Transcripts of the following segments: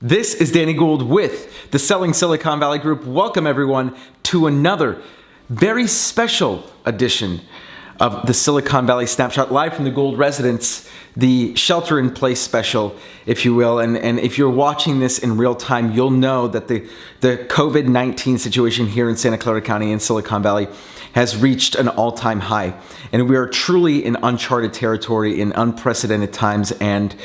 This is Danny Gould with the Selling Silicon Valley Group. Welcome everyone to another very special edition of the Silicon Valley Snapshot, live from the Gould residence, the shelter-in-place special, if you will. And if you're watching this in real time, you'll know that the COVID-19 situation here in Santa Clara County in Silicon Valley has reached an all-time high. And we are truly in uncharted territory in unprecedented times. And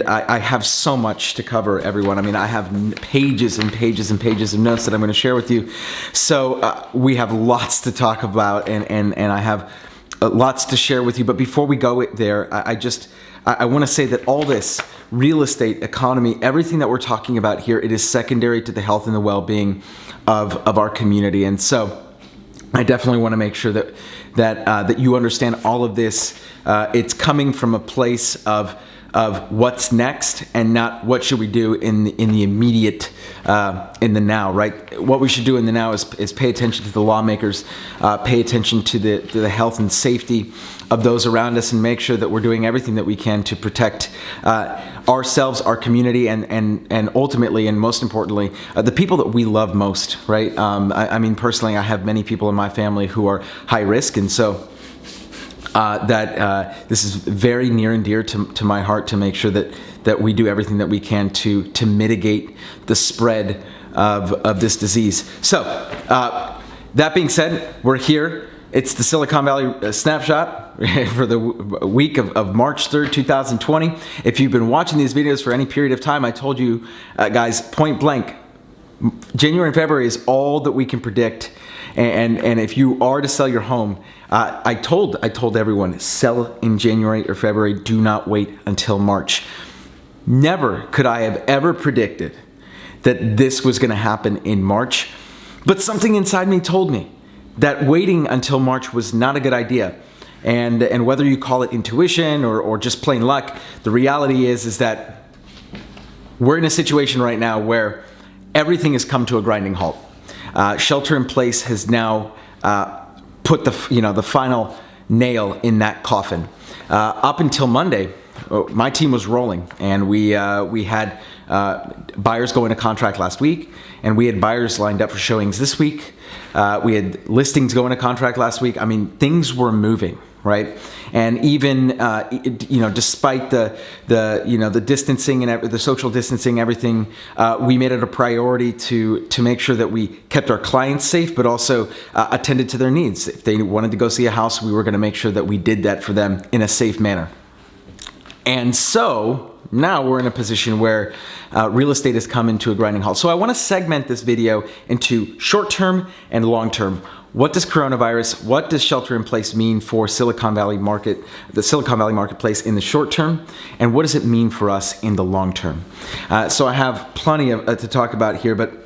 I have so much to cover, everyone. I mean, I have pages and pages and pages of notes that I'm going to share with you. So we have lots to talk about, and I have lots to share with you. But before we go there, I want to say that all this real estate, economy, everything that we're talking about here, it is secondary to the health and the well-being of our community. And so I definitely want to make sure that you understand all of this. It's coming from a place of what's next and not what should we do in the immediate, in the now, right? What we should do in the now is pay attention to the lawmakers, pay attention to the health and safety of those around us, and make sure that we're doing everything that we can to protect ourselves, our community, and ultimately, and most importantly, the people that we love most, right? I mean, personally, I have many people in my family who are high risk, and so this is very near and dear to my heart, to make sure that we do everything that we can to mitigate the spread of this disease. So that being said, we're here. It's the Silicon Valley Snapshot for the week of March 3rd, 2020. If you've been watching these videos for any period of time, I told you guys, point blank, January and February is all that we can predict. And if you are to sell your home, I told everyone, sell in January or February. Do not wait until March. Never could I have ever predicted that this was going to happen in March, but something inside me told me that waiting until March was not a good idea. And whether you call it intuition or just plain luck, the reality is that we're in a situation right now where everything has come to a grinding halt. Shelter in place has now put the final nail in that coffin. Up until Monday, my team was rolling, and we had buyers go into contract last week, and we had buyers lined up for showings this week. We had listings go into contract last week. I mean, things were moving, right? And even despite the distancing and the social distancing, everything, we made it a priority to make sure that we kept our clients safe, but also attended to their needs. If they wanted to go see a house, we were going to make sure that we did that for them in a safe manner. And so now we're in a position where real estate has come into a grinding halt. So I want to segment this video into short-term and long-term. What does coronavirus, what does shelter in place mean for the Silicon Valley marketplace in the short term, and what does it mean for us in the long term? So I have plenty to talk about here, but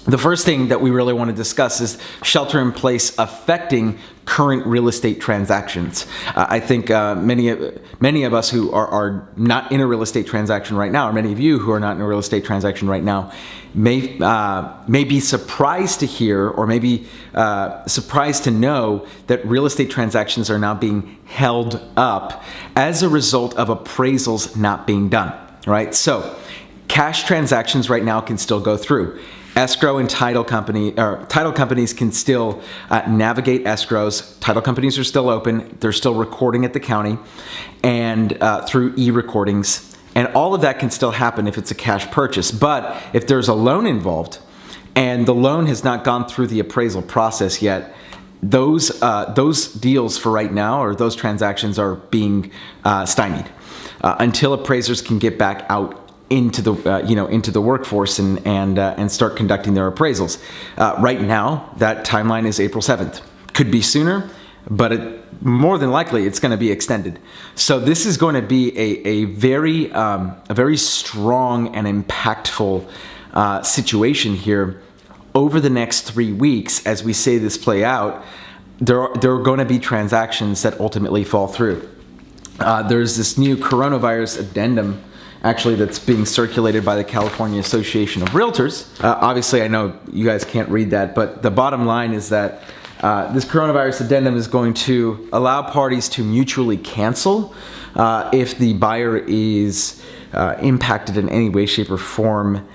the first thing that we really want to discuss is shelter in place affecting current real estate transactions. I think many of us who are not in a real estate transaction right now, or many of you who are not in a real estate transaction right now, may be surprised to hear, or maybe surprised to know that real estate transactions are now being held up as a result of appraisals not being done, right? So cash transactions right now can still go through. Escrow and title companies can still navigate escrows. Title companies are still open. They're still recording at the county and through e-recordings. And all of that can still happen if it's a cash purchase. But if there's a loan involved and the loan has not gone through the appraisal process yet, those deals for right now, or those transactions, are being stymied until appraisers can get back out into the workforce and start conducting their appraisals. Right now, that timeline is April 7th. Could be sooner, but more than likely it's going to be extended. So this is going to be a very strong and impactful situation here over the next 3 weeks. As we see this play out, there are going to be transactions that ultimately fall through. There's this new coronavirus addendum, actually, that's being circulated by the California Association of Realtors. Obviously, I know you guys can't read that, but the bottom line is that this coronavirus addendum is going to allow parties to mutually cancel if the buyer is impacted in any way, shape, or form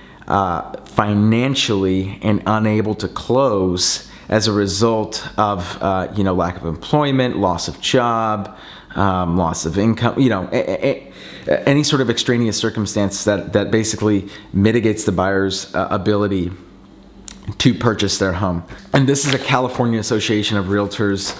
financially and unable to close as a result of lack of employment, loss of job, loss of income, any sort of extraneous circumstance that basically mitigates the buyer's ability to purchase their home. And this is a California Association of Realtors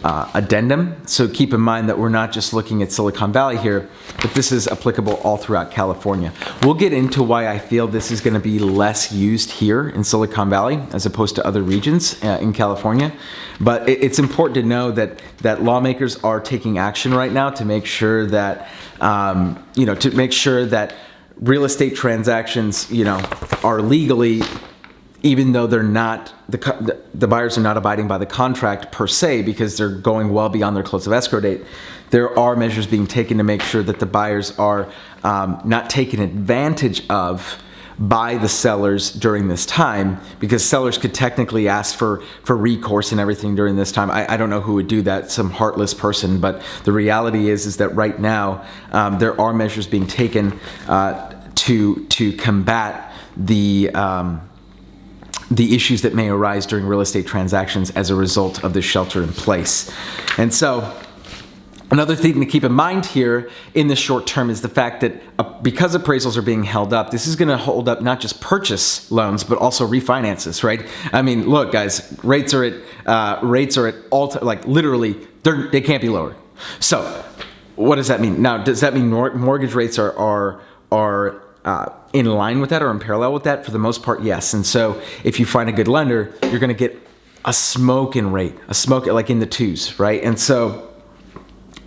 addendum. So keep in mind that we're not just looking at Silicon Valley here, but this is applicable all throughout California. We'll get into why I feel this is going to be less used here in Silicon Valley as opposed to other regions in California. But it's important to know that lawmakers are taking action right now to make sure that real estate transactions, are legally, even though they're not, the buyers are not abiding by the contract per se because they're going well beyond their close of escrow date, there are measures being taken to make sure that the buyers are not taken advantage of by the sellers during this time, because sellers could technically ask for recourse and everything during this time. I don't know who would do that, some heartless person, but the reality is that right now there are measures being taken to combat the issues that may arise during real estate transactions as a result of the shelter in place. And so another thing to keep in mind here in the short term is the fact that because appraisals are being held up, this is going to hold up not just purchase loans, but also refinances, right? I mean, look, guys, rates are at literally, they can't be lower. So what does that mean? Now, does that mean mortgage rates are in line with that or in parallel with that? For the most part, yes. And so if you find a good lender, you're going to get a smoking rate, like in the twos, right? And so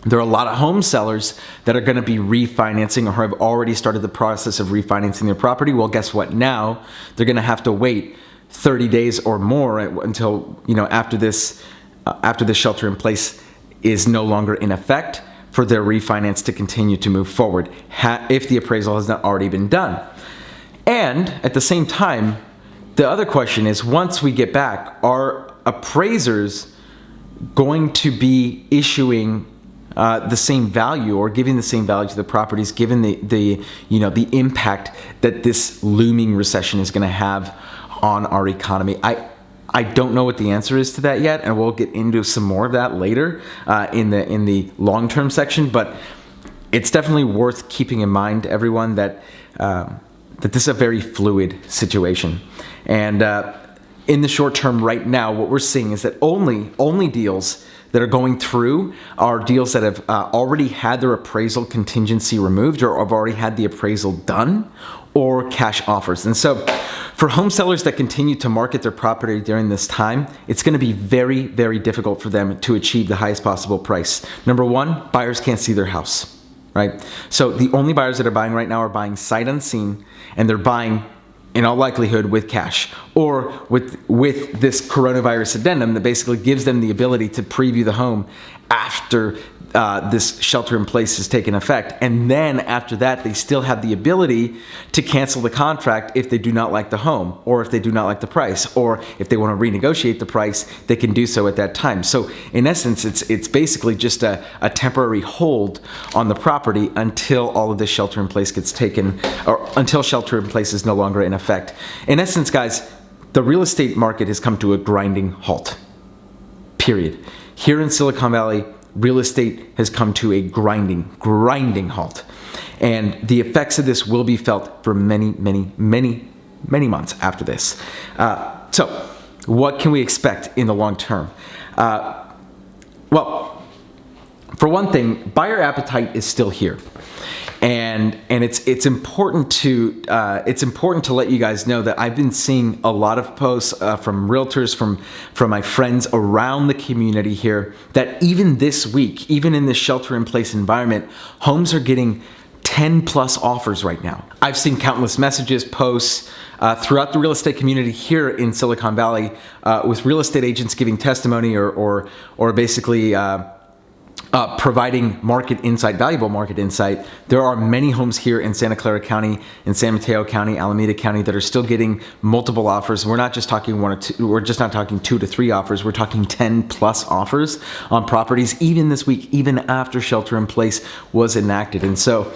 there are a lot of home sellers that are going to be refinancing or have already started the process of refinancing their property. Well, guess what? Now they're going to have to wait 30 days or more until, after this shelter in place is no longer in effect, for their refinance to continue to move forward if the appraisal has not already been done. And at the same time, the other question is, once we get back, are appraisers going to be issuing the same value or giving the same value to the properties given the impact that this looming recession is going to have on our economy? I don't know what the answer is to that yet, and we'll get into some more of that later in the long-term section. But it's definitely worth keeping in mind, everyone, that this is a very fluid situation. And in the short term, right now, what we're seeing is that only deals that are going through are deals that have already had their appraisal contingency removed or have already had the appraisal done, or cash offers. And so for home sellers that continue to market their property during this time, it's going to be very, very difficult for them to achieve the highest possible price. Number one, buyers can't see their house, right? So the only buyers that are buying right now are buying sight unseen, and they're buying in all likelihood with cash, or with this coronavirus addendum that basically gives them the ability to preview the home after this shelter in place has taken effect. And then after that, they still have the ability to cancel the contract if they do not like the home, or if they do not like the price, or if they want to renegotiate the price, they can do so at that time. So in essence, it's basically just a temporary hold on the property until all of this shelter in place gets taken, or until shelter in place is no longer in effect. In essence, guys, the real estate market has come to a grinding halt, period. Here in Silicon Valley, real estate has come to a grinding halt. And the effects of this will be felt for many, many, many, many months after this. So what can we expect in the long term? Well, for one thing, buyer appetite is still here. And it's important to let you guys know that I've been seeing a lot of posts from realtors, from my friends around the community here, that even this week, even in this shelter-in-place environment, homes are getting 10 plus offers right now. I've seen countless messages, posts throughout the real estate community here in Silicon Valley, with real estate agents giving testimony or basically providing market insight, valuable market insight. There are many homes here in Santa Clara County, in San Mateo County, Alameda County that are still getting multiple offers. We're not just talking one or two, we're just not talking 2 to 3 offers. We're talking 10 plus offers on properties, even this week, even after shelter in place was enacted. And so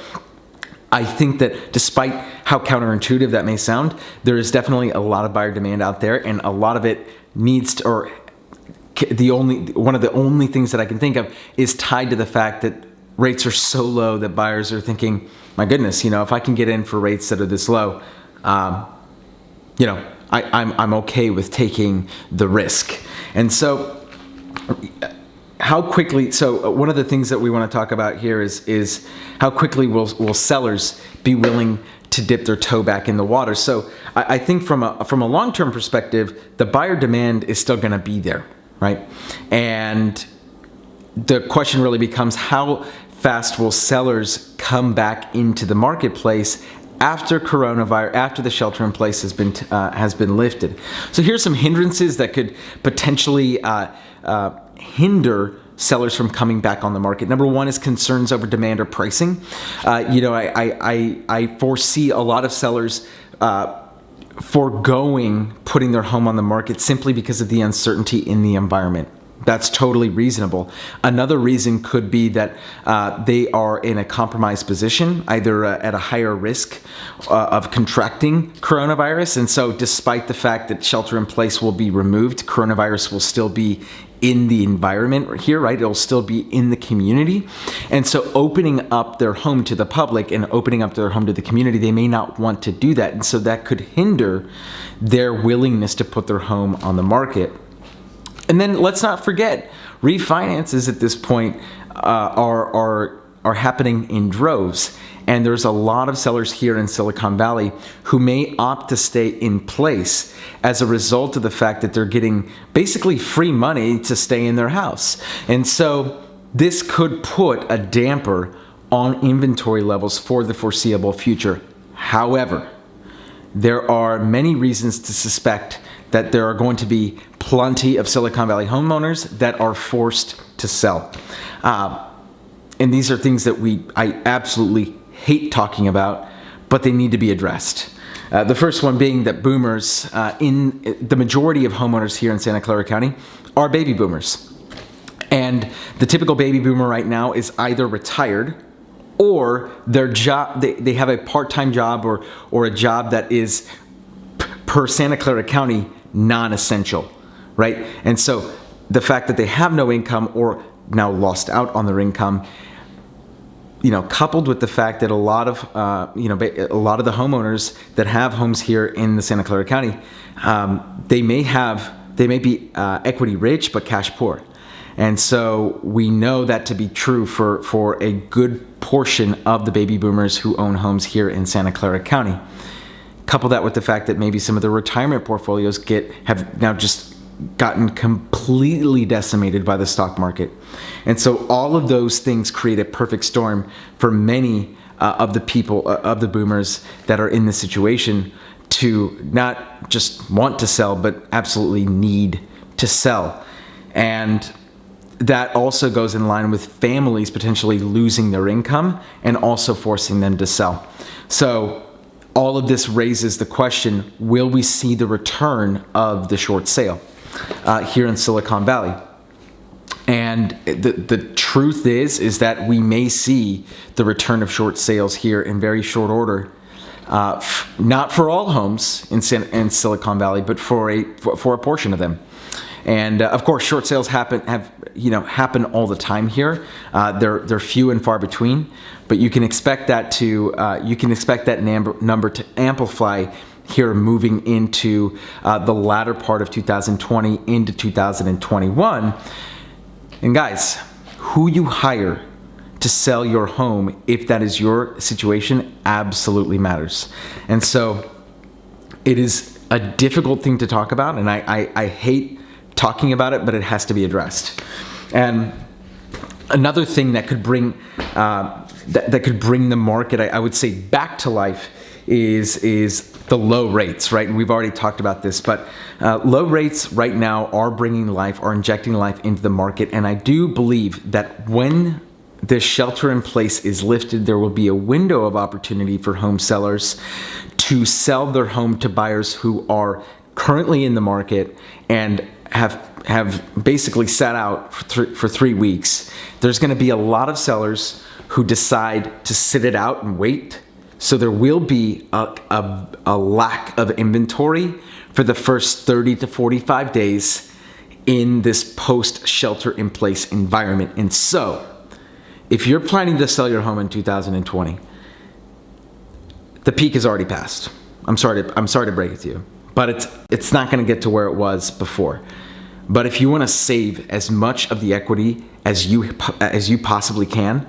I think that despite how counterintuitive that may sound, there is definitely a lot of buyer demand out there, and a lot of it needs to, or one of the only things that I can think of is tied to the fact that rates are so low that buyers are thinking, my goodness, if I can get in for rates that are this low, I'm okay with taking the risk. And so how quickly, so one of the things that we want to talk about here is how quickly will sellers be willing to dip their toe back in the water. So I think from a long-term perspective, the buyer demand is still going to be there. Right? And the question really becomes, how fast will sellers come back into the marketplace after coronavirus, after the shelter in place has been lifted? So here's some hindrances that could potentially hinder sellers from coming back on the market. Number one is concerns over demand or pricing. I foresee a lot of sellers foregoing putting their home on the market simply because of the uncertainty in the environment. That's totally reasonable. Another reason could be that they are in a compromised position, either at a higher risk of contracting coronavirus. And so despite the fact that shelter in place will be removed, coronavirus will still be in the environment here, right? It'll still be in the community. And so opening up their home to the public and opening up their home to the community, they may not want to do that. And so that could hinder their willingness to put their home on the market. And then let's not forget, refinances at this point are happening in droves. And there's a lot of sellers here in Silicon Valley who may opt to stay in place as a result of the fact that they're getting basically free money to stay in their house. And so this could put a damper on inventory levels for the foreseeable future. However, there are many reasons to suspect that there are going to be plenty of Silicon Valley homeowners that are forced to sell. And these are things that I absolutely hate talking about, but they need to be addressed. The first one being that boomers, in the majority of homeowners here in Santa Clara County, are baby boomers. And the typical baby boomer right now is either retired or their job, they have a part-time job or a job that is, per Santa Clara County, non-essential, right? And so the fact that they have no income or now lost out on their income, coupled with the fact that a lot of the homeowners that have homes here in the Santa Clara County, they may be equity rich but cash poor, and so we know that to be true for a good portion of the baby boomers who own homes here in Santa Clara County. Couple that with the fact that maybe some of the retirement portfolios have now just gotten completely decimated by the stock market. And so all of those things create a perfect storm for many of the people, of the boomers that are in this situation, to not just want to sell, but absolutely need to sell. And that also goes in line with families potentially losing their income and also forcing them to sell. So all of this raises the question, will we see the return of the short sale here in Silicon Valley? And the truth is that we may see the return of short sales here in very short order. Not for all homes in Silicon Valley, but for a portion of them. And of course, short sales happen all the time here. They're few and far between, but you can expect that number to amplify here moving into the latter part of 2020 into 2021. And guys, who you hire to sell your home, if that is your situation, absolutely matters. And so it is a difficult thing to talk about, and I hate talking about it, but it has to be addressed. And another thing that could bring the market, I would say, back to life is the low rates, right? And we've already talked about this, but low rates right now are injecting life into the market. And I do believe that when this shelter in place is lifted, there will be a window of opportunity for home sellers to sell their home to buyers who are currently in the market and have basically sat out for 3 weeks. There's going to be a lot of sellers who decide to sit it out and wait. So there will be a lack of inventory for the first 30 to 45 days in this post-shelter-in-place environment. And so, if you're planning to sell your home in 2020, the peak is already passed. I'm sorry to break it to you, but it's not going to get to where it was before. But if you want to save as much of the equity as you possibly can,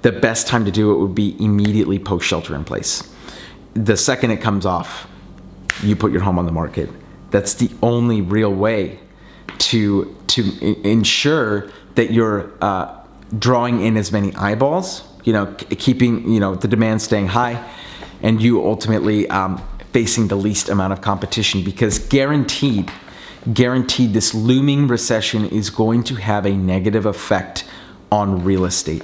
the best time to do it would be immediately post shelter in place. The second it comes off, you put your home on the market. That's the only real way to ensure that you're drawing in as many eyeballs, keeping the demand staying high, and you ultimately facing the least amount of competition, because guaranteed this looming recession is going to have a negative effect on real estate.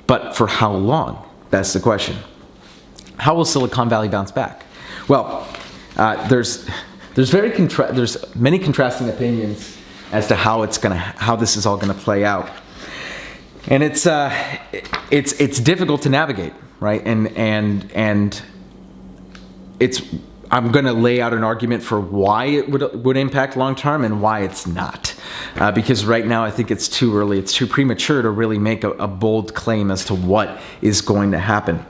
But for how long? That's the question. How will Silicon Valley bounce back? Well, there's many contrasting opinions as to how this is all gonna play out, and it's difficult to navigate, right? And I'm going to lay out an argument for why it would impact long term and why it's not. Because right now I think it's too early, it's too premature to really make a bold claim as to what is going to happen.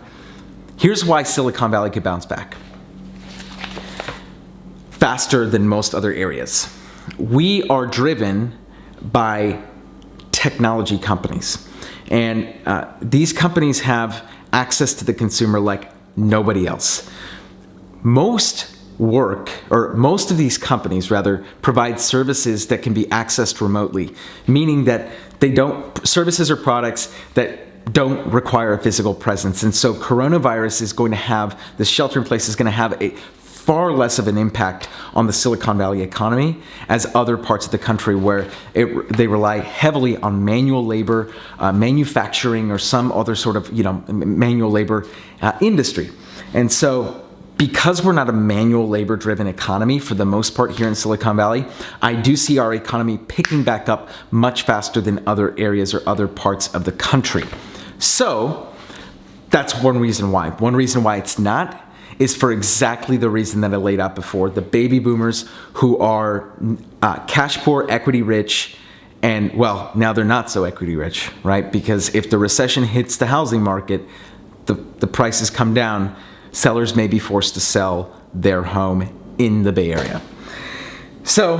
Here's why Silicon Valley could bounce back faster than most other areas. We are driven by technology companies, and these companies have access to the consumer like nobody else. Most of these companies rather provide services that can be accessed remotely, meaning that services or products that don't require a physical presence. And so the shelter in place is going to have a far less of an impact on the Silicon Valley economy as other parts of the country where they rely heavily on manual labor, manufacturing, or some other sort of manual labor industry. And so, because we're not a manual labor-driven economy for the most part here in Silicon Valley, I do see our economy picking back up much faster than other areas or other parts of the country. So that's one reason why. One reason why it's not is for exactly the reason that I laid out before. The baby boomers who are cash poor, equity rich, and well, now they're not so equity rich, right? Because if the recession hits the housing market, the prices come down, sellers may be forced to sell their home in the Bay Area. So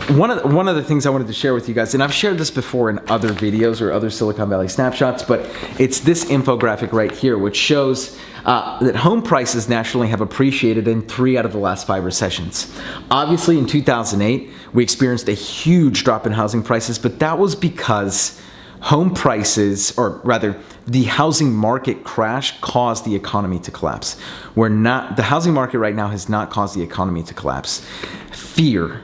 one of the things I wanted to share with you guys, and I've shared this before in other videos or other Silicon Valley snapshots, but it's this infographic right here, which shows that home prices nationally have appreciated in 3 out of the last 5 recessions. Obviously, in 2008, we experienced a huge drop in housing prices, but that was because home prices, or rather, the housing market crash caused the economy to collapse. The housing market right now has not caused the economy to collapse. Fear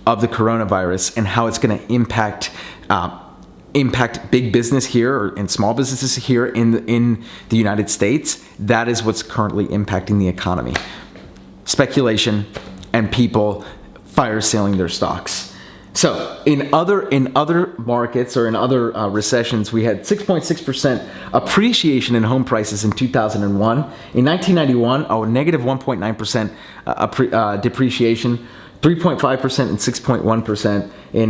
of the coronavirus and how it's going to impact big business here and small businesses here in the United States, that is what's currently impacting the economy. Speculation and people fire selling their stocks. So in other markets or in other recessions, we had 6.6% appreciation in home prices in 2001. In 1991, negative 1.9% depreciation, 3.5% and 6.1% in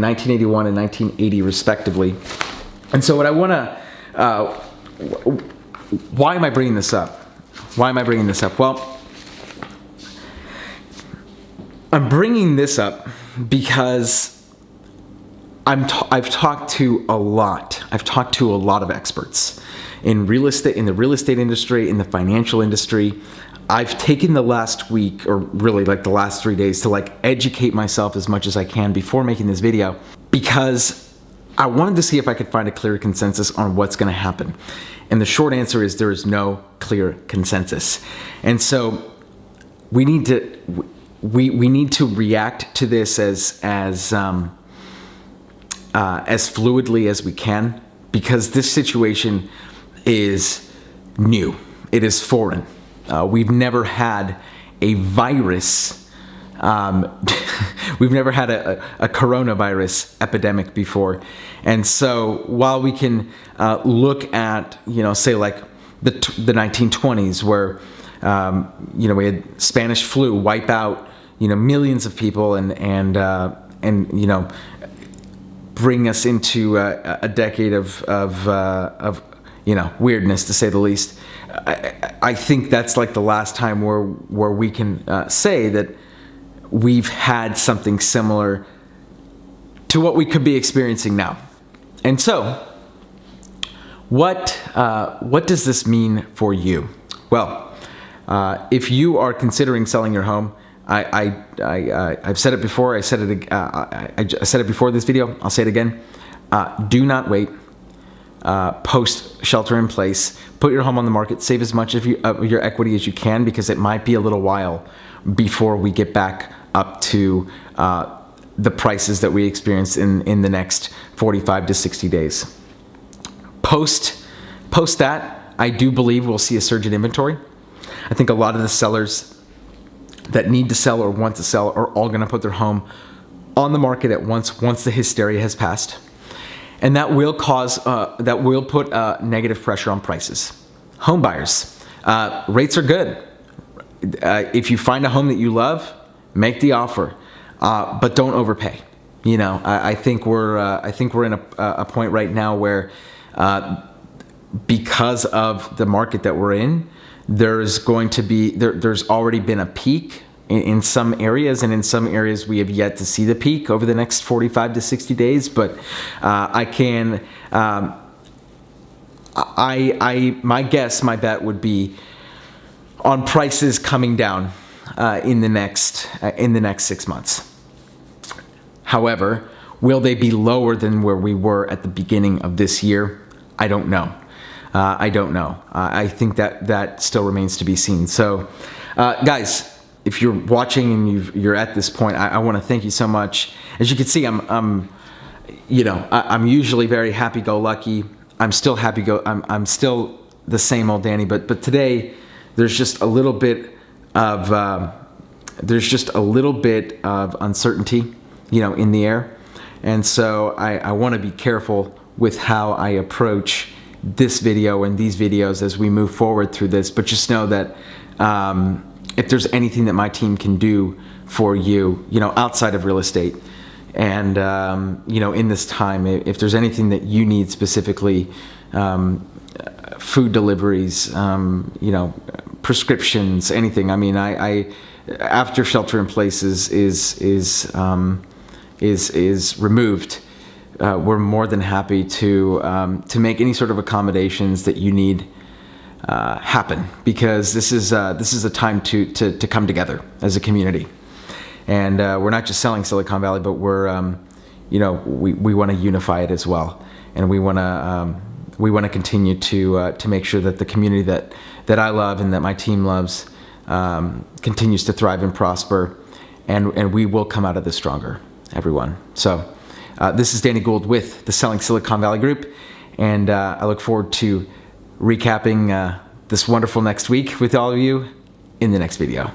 1981 and 1980 respectively. And so what I want to, why am I bringing this up? Well, I'm bringing this up because I've talked to a lot of experts in real estate, in the real estate industry, in the financial industry. I've taken the last week, or really like the last 3 days, to educate myself as much as I can before making this video, because I wanted to see if I could find a clear consensus on what's going to happen. And the short answer is there is no clear consensus. And so we need to react to this as fluidly as we can, because this situation is new. It is foreign. We've never had a virus. We've never had a coronavirus epidemic before. And so while we can look at, say like the 1920s where, we had Spanish flu wipe out, millions of people and bring us into a decade of weirdness, to say the least. I think that's like the last time where we can say that we've had something similar to what we could be experiencing now. And so, what does this mean for you? Well, if you are considering selling your home, I've said it before. I said it before this video. I'll say it again. Do not wait. Post shelter in place. Put your home on the market. Save as much of your equity as you can, because it might be a little while before we get back up to the prices that we experience in the next 45 to 60 days. Post that, I do believe we'll see a surge in inventory. I think a lot of the sellers that need to sell or want to sell are all going to put their home on the market at once the hysteria has passed. And that will put negative pressure on prices. Home buyers, rates are good. If you find a home that you love, make the offer, but don't overpay. I think we're in a point right now where, because of the market that we're in, there's already been a peak in some areas, and in some areas we have yet to see the peak over the next 45 to 60 days. But my bet would be on prices coming down in the next 6 months. However, will they be lower than where we were at the beginning of this year? I don't know. I think that still remains to be seen. So, guys, if you're watching and you're at this point, I want to thank you so much. As you can see, I'm usually very happy-go-lucky. I'm still I'm still the same old Danny, but today there's just a little bit of uncertainty, in the air, and so I want to be careful with how I approach this video and these videos as we move forward through this. But just know that if there's anything that my team can do for you, outside of real estate, and in this time, if there's anything that you need specifically, food deliveries, prescriptions, anything. I mean, I after shelter in place is removed, we're more than happy to make any sort of accommodations that you need happen, because this is a time to come together as a community. And we're not just selling Silicon Valley, but we're we want to unify it as well, and we want to continue to make sure that the community that I love and that my team loves continues to thrive and prosper, and we will come out of this stronger, everyone. So this is Danny Gould with the Selling Silicon Valley Group, and I look forward to recapping this wonderful next week with all of you in the next video.